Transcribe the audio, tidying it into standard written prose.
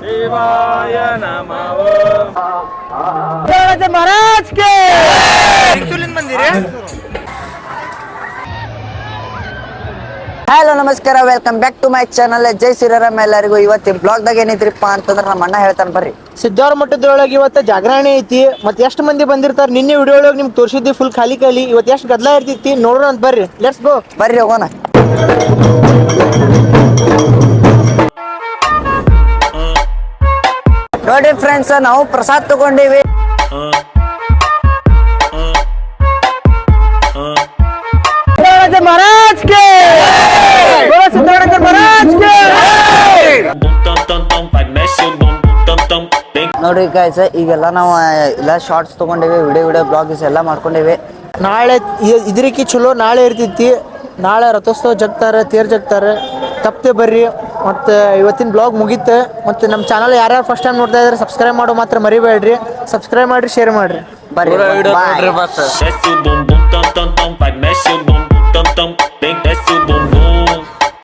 ಶಿವಾಯ ನಮಃ ಮಹಾರಾಜ್ ಕೆ ಹಲೋ ನಮಸ್ಕಾರ, welcome back to my channel. ಜೈ ಶ್ರೀರಾಮ್. ಎಲ್ಲರಿಗೂ ಇವತ್ತಿನ ಬ್ಲಾಗ್ದಾಗ ಏನೈತ್ರಿಪ್ಪ ಅಂತಂದ್ರೆ ನಮ್ಮ ಅಣ್ಣ ಹೇಳ್ತಾನೆ ಬರ್ರಿ. ಸಿದ್ದಾರ ಮಠದೊಳಗೆ ಇವತ್ತು ಜಾಗರಣೆ ಐತಿ. ಮತ್ತೆ ಎಷ್ಟು ಮಂದಿ ಬಂದಿರ್ತಾರೆ ನಿನ್ನೆ ವಿಡಿಯೋ ಒಳಗೆ ನಿಮ್ಗೆ ತೋರಿಸಿದ್ವಿ ಫುಲ್ ಖಾಲಿ ಇವತ್ತು ಎಷ್ಟು ಗದ್ದಲ ಇರ್ತೈತಿ ನೋಡೋಣ ಅಂತ ಬರ್ರಿ. ಲೆಟ್ಸ್ ಗೋ, ಬರ್ರಿ ಹೋಗೋಣ. ನೋಡಿ ಫ್ರೆಂಡ್ಸ್, ನಾವು ಪ್ರಸಾದ್ ತಗೊಂಡಿವಿ. ಮಹಾರಾಜ್ ಕೆ ನೋಡ್ರಿ ಗಾಯ್ಸ್, ಈಗೆಲ್ಲ ನಾವು ಎಲ್ಲ ಶಾರ್ಟ್ಸ್ ತಗೊಂಡಿವಿ, ವಿಡಿಯೋ ಬ್ಲಾಗ್ಸ್ ಎಲ್ಲ ಮಾಡ್ಕೊಂಡಿವಿ. ನಾಳೆ ಇದ್ರಿಕಿ ಚಲೋ ನಾಳೆ ಇರ್ತೈತಿ. ನಾಳೆ ರಥೋತ್ಸವ ಜಗ್ತಾರೆ, ತೇರ್ ಜಗ್ತಾರೆ. ತಪ್ಪದೆ ಬರ್ರಿ. ಮತ್ತು ಇವತ್ತಿನ ಬ್ಲಾಗ್ ಮುಗೀತು. ಮತ್ತು ನಮ್ಮ ಚಾನಲ್ ಯಾರ್ಯಾರು ಫಸ್ಟ್ ಟೈಮ್ ನೋಡ್ತಾ ಇದ್ದಾರೆ ಸಬ್ಸ್ಕ್ರೈಬ್ ಮಾಡೋ ಮಾತ್ರ ಮರಿಬೇಡ್ರಿ. ಸಬ್ಸ್ಕ್ರೈಬ್ ಮಾಡಿರಿ, ಶೇರ್ ಮಾಡಿರಿ. ಬರ್ರಿ, ಬಾಯ್.